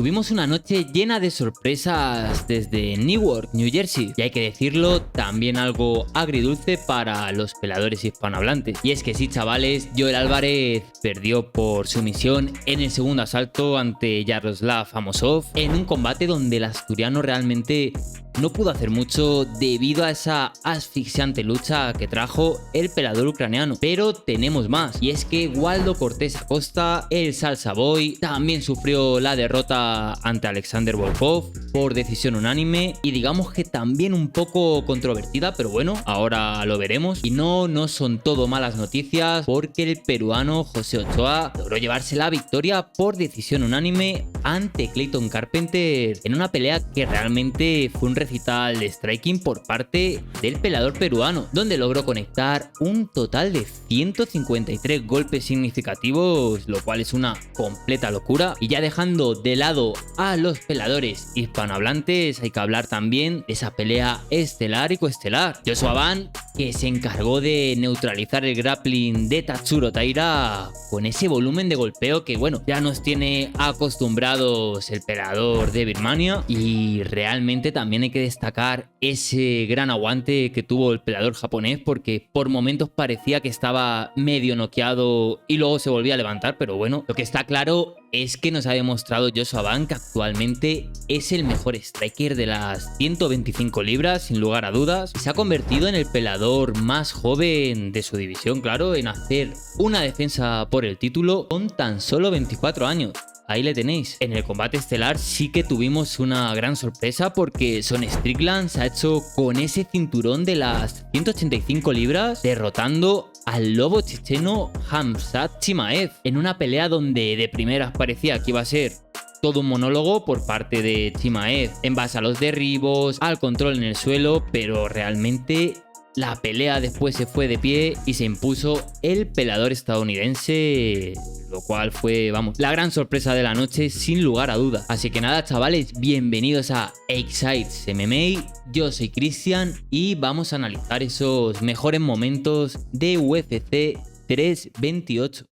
Tuvimos una noche llena de sorpresas desde Newark, New Jersey, y hay que decirlo, también algo agridulce para los peladores hispanohablantes. Y es que sí, chavales, Joel Álvarez perdió por sumisión en el segundo asalto ante Yaroslav Amosov en un combate donde el asturiano realmente no pudo hacer mucho debido a esa asfixiante lucha que trajo el pelador ucraniano. Pero tenemos más, y es que Waldo Cortés Acosta, el Salsa Boy, también sufrió la derrota ante Alexander Volkov por decisión unánime, y digamos que también un poco controvertida, pero bueno, ahora lo veremos. Y no son todo malas noticias, porque el peruano José Ochoa logró llevarse la victoria por decisión unánime ante Clayton Carpenter en una pelea que realmente fue un recital de striking por parte del pelador peruano, donde logró conectar un total de 153 golpes significativos, lo cual es una completa locura. Y ya dejando de lado a los peladores hispanohablantes, hay que hablar también de esa pelea estelar y coestelar. Joshua Van, que se encargó de neutralizar el grappling de Tatsuro Taira con ese volumen de golpeo que, bueno, ya nos tiene acostumbrados el pelador de Birmania. Y realmente también hay que destacar ese gran aguante que tuvo el pelador japonés, porque por momentos parecía que estaba medio noqueado y luego se volvía a levantar. Pero bueno, lo que está claro es que nos ha demostrado Joshua Van que actualmente es el mejor striker de las 125 libras, sin lugar a dudas, y se ha convertido en el pelador más joven de su división, claro, en hacer una defensa por el título con tan solo 24 años. Ahí le tenéis. En el combate estelar sí que tuvimos una gran sorpresa, porque Son Strickland se ha hecho con ese cinturón de las 185 libras, derrotando al lobo checheno Khamzat Chimaev en una pelea donde de primeras parecía que iba a ser todo un monólogo por parte de Chimaev en base a los derribos, al control en el suelo, pero realmente la pelea después se fue de pie y se impuso el pelador estadounidense, lo cual fue, vamos, la gran sorpresa de la noche sin lugar a duda. Así que nada, chavales, bienvenidos a Excites MMA. Yo soy Cristian y vamos a analizar esos mejores momentos de UFC 328.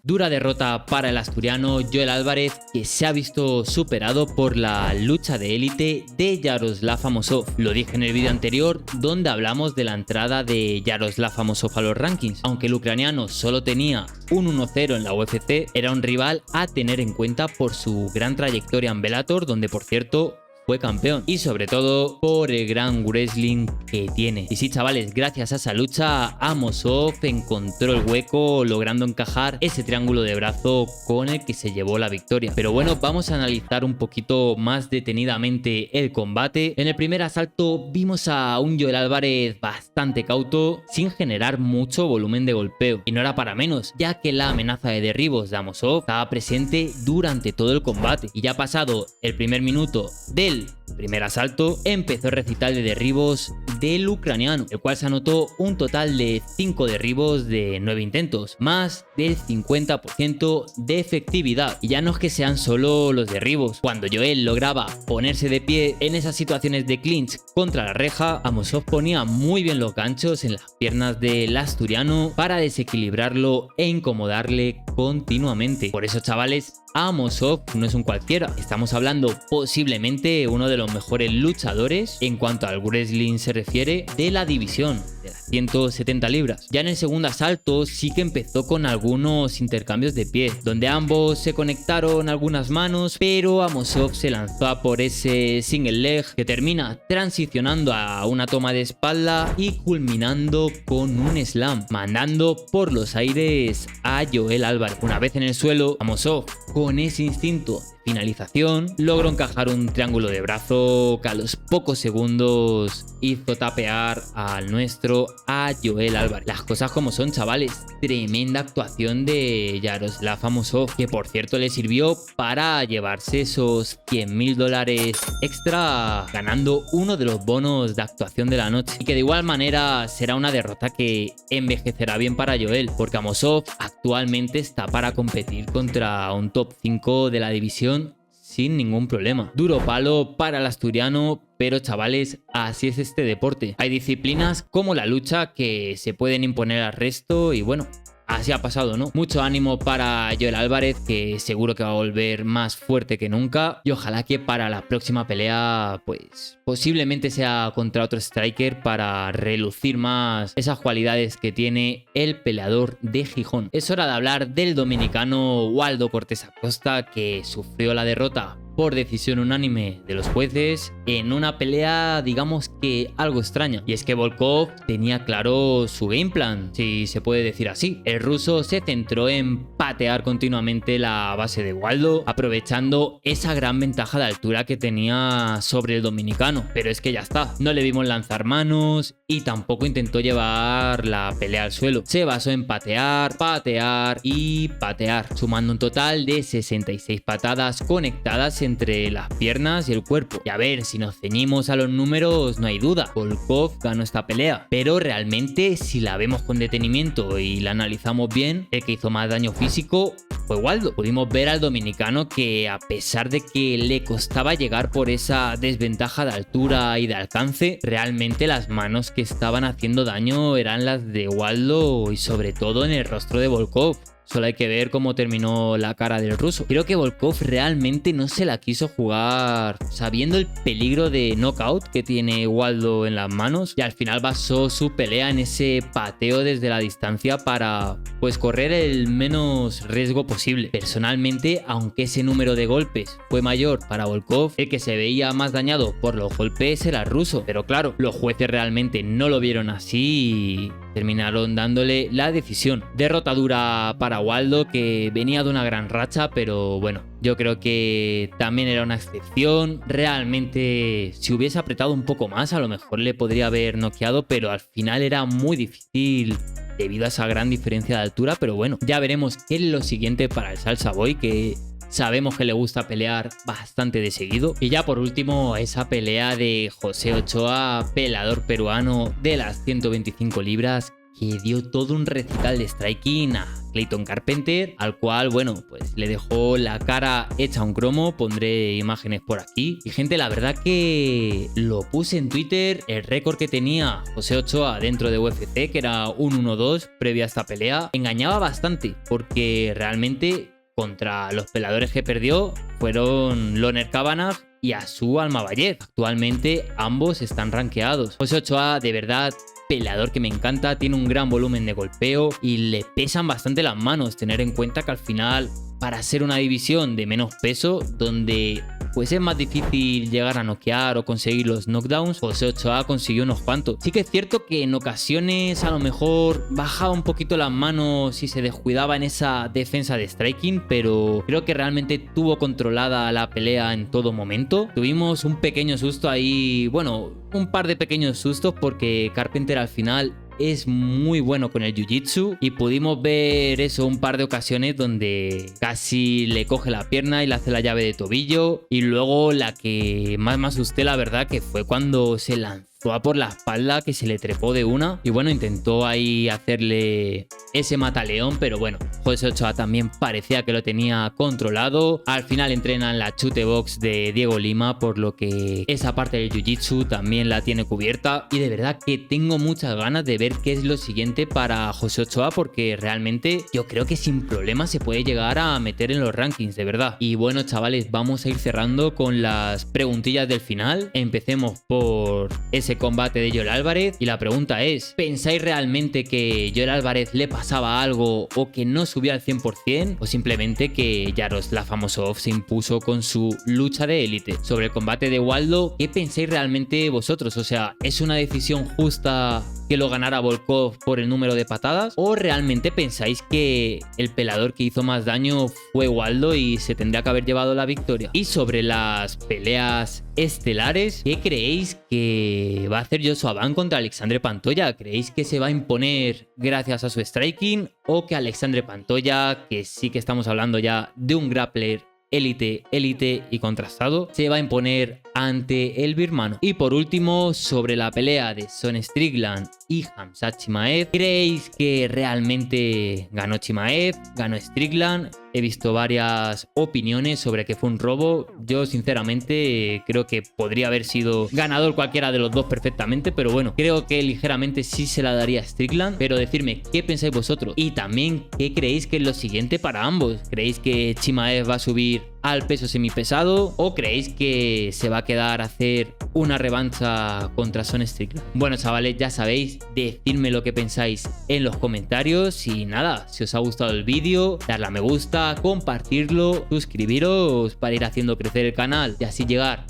Dura derrota para el asturiano Joel Álvarez, que se ha visto superado por la lucha de élite de Yaroslav Amosov. Lo dije en el vídeo anterior, donde hablamos de la entrada de Yaroslav Amosov a los rankings. Aunque el ucraniano solo tenía un 1-0 en la UFC, era un rival a tener en cuenta por su gran trayectoria en Bellator, donde por cierto fue campeón, y sobre todo por el gran wrestling que tiene. Y sí, chavales, gracias a esa lucha Amosov encontró el hueco, logrando encajar ese triángulo de brazo con el que se llevó la victoria. Pero bueno, vamos a analizar un poquito más detenidamente el combate. En el primer asalto vimos a un Joel Álvarez bastante cauto, sin generar mucho volumen de golpeo, y no era para menos, ya que la amenaza de derribos de Amosov estaba presente durante todo el combate. Y ya pasado el primer minuto del primer asalto, empezó el recital de derribos del ucraniano, el cual se anotó un total de 5 derribos de 9 intentos, más del 50% de efectividad. Y ya no es que sean solo los derribos. Cuando Joel lograba ponerse de pie en esas situaciones de clinch contra la reja, Amosov ponía muy bien los ganchos en las piernas del asturiano para desequilibrarlo e incomodarle continuamente. Por eso, chavales, Amosov no es un cualquiera. Estamos hablando posiblemente uno de los mejores luchadores en cuanto al wrestling se refiere de la división de las 170 libras. Ya en el segundo asalto sí que empezó con algunos intercambios de pie, donde ambos se conectaron algunas manos, pero Amosov se lanzó a por ese single leg que termina transicionando a una toma de espalda y culminando con un slam, mandando por los aires a Joel Álvarez. Una vez en el suelo, Amosov, con ese instinto de finalización, logró encajar un triángulo de brazo que a los pocos segundos hizo tapear al nuestro, a Joel Álvarez. Las cosas como son, chavales. Tremenda actuación de Yaroslav Amosov, que por cierto le sirvió para llevarse esos $100.000 extra, ganando uno de los bonos de actuación de la noche. Y que de igual manera será una derrota que envejecerá bien para Joel, porque Amosov actualmente está para competir contra un top 5 de la división sin ningún problema. Duro palo para el asturiano, pero chavales, así es este deporte. Hay disciplinas como la lucha que se pueden imponer al resto y bueno, así ha pasado, ¿no? Mucho ánimo para Joel Álvarez, que seguro que va a volver más fuerte que nunca. Y ojalá que para la próxima pelea, pues posiblemente sea contra otro striker para relucir más esas cualidades que tiene el peleador de Gijón. Es hora de hablar del dominicano Waldo Cortés Acosta, que sufrió la derrota por decisión unánime de los jueces en una pelea, digamos que algo extraña. Y es que Volkov tenía claro su game plan, si se puede decir así. El ruso se centró en patear continuamente la base de Waldo, aprovechando esa gran ventaja de altura que tenía sobre el dominicano. Pero es que ya está, no le vimos lanzar manos y tampoco intentó llevar la pelea al suelo. Se basó en patear, patear y patear, sumando un total de 66 patadas conectadas entre las piernas y el cuerpo. Y a ver, si nos ceñimos a los números, no hay duda, Volkov ganó esta pelea. Pero realmente, si la vemos con detenimiento y la analizamos bien, el que hizo más daño físico fue Waldo. Pudimos ver al dominicano que, a pesar de que le costaba llegar por esa desventaja de altura y de alcance, realmente las manos que estaban haciendo daño eran las de Waldo y sobre todo en el rostro de Volkov. Solo hay que ver cómo terminó la cara del ruso. Creo que Volkov realmente no se la quiso jugar sabiendo el peligro de knockout que tiene Waldo en las manos, y al final basó su pelea en ese pateo desde la distancia para pues correr el menos riesgo posible. Personalmente, aunque ese número de golpes fue mayor para Volkov, el que se veía más dañado por los golpes era el ruso. Pero claro, los jueces realmente no lo vieron así y terminaron dándole la decisión. Derrota dura para Waldo, que venía de una gran racha, pero bueno, yo creo que también era una excepción. Realmente, si hubiese apretado un poco más, a lo mejor le podría haber noqueado, pero al final era muy difícil debido a esa gran diferencia de altura. Pero bueno, ya veremos qué es lo siguiente para el Salsa Boy, que sabemos que le gusta pelear bastante de seguido. Y ya por último, esa pelea de José Ochoa, peleador peruano de las 125 libras, que dio todo un recital de striking a Clayton Carpenter, al cual, bueno, pues le dejó la cara hecha un cromo. Pondré imágenes por aquí. Y gente, la verdad que lo puse en Twitter, el récord que tenía José Ochoa dentro de UFC, que era un 1-2 previo a esta pelea, engañaba bastante, porque realmente contra los peleadores que perdió fueron Loner Kavanagh y Asu Almabayev. Actualmente ambos están rankeados. José Ochoa, de verdad, peleador que me encanta, tiene un gran volumen de golpeo y le pesan bastante las manos. Tener en cuenta que al final, para ser una división de menos peso, donde pues es más difícil llegar a noquear o conseguir los knockdowns, José Ochoa consiguió unos cuantos. Sí que es cierto que en ocasiones a lo mejor bajaba un poquito las manos y se descuidaba en esa defensa de striking, pero creo que realmente tuvo controlada la pelea en todo momento. Tuvimos un pequeño susto ahí, bueno, un par de pequeños sustos, porque Carpenter al final es muy bueno con el jiu-jitsu y pudimos ver eso un par de ocasiones donde casi le coge la pierna y le hace la llave de tobillo. Y luego la que más me asusté, la verdad, que fue cuando se lanzó a por la espalda, que se le trepó de una y bueno, intentó ahí hacerle ese mataleón, pero bueno, José Ochoa también parecía que lo tenía controlado. Al final entrena en la chute box de Diego Lima, por lo que esa parte del jiu-jitsu también la tiene cubierta. Y de verdad que tengo muchas ganas de ver qué es lo siguiente para José Ochoa, porque realmente yo creo que sin problema se puede llegar a meter en los rankings, de verdad. Y bueno, chavales, vamos a ir cerrando con las preguntillas del final. Empecemos por ese combate de Joel Álvarez y la pregunta es: ¿pensáis realmente que Joel Álvarez le pasaba algo o que no subía al 100%, o simplemente que Yaroslav Amosov se impuso con su lucha de élite? Sobre el combate de Waldo, ¿qué pensáis realmente vosotros? O sea, ¿es una decisión justa que lo ganara Volkov por el número de patadas, o realmente pensáis que el peleador que hizo más daño fue Waldo y se tendría que haber llevado la victoria? Y sobre las peleas estelares, ¿qué creéis que va a hacer Joshua Ban contra Alexandre Pantoja? ¿Creéis que se va a imponer gracias a su striking, o que Alexandre Pantoja, que sí que estamos hablando ya de un grappler élite, élite y contrastado, se va a imponer ante el birmano. Y por último, sobre la pelea de Sean Strickland y Khamzat Chimaev, ¿creéis que realmente ganó Chimaev? ¿Ganó Strickland? He visto varias opiniones sobre que fue un robo. Yo sinceramente creo que podría haber sido ganador cualquiera de los dos perfectamente, pero bueno, creo que ligeramente sí se la daría a Strickland. Pero decidme qué pensáis vosotros y también qué creéis que es lo siguiente para ambos. ¿Creéis que Chimaev va a subir al peso semipesado o creéis que se va a quedar a hacer una revancha contra Sean Strickland? Bueno, chavales, ya sabéis, decidme lo que pensáis en los comentarios y nada, si os ha gustado el vídeo, darle a me gusta, compartirlo, suscribiros para ir haciendo crecer el canal y así llegar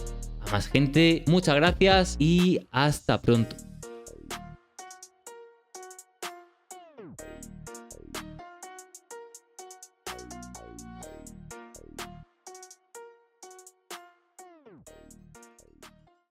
a más gente. Muchas gracias y hasta pronto.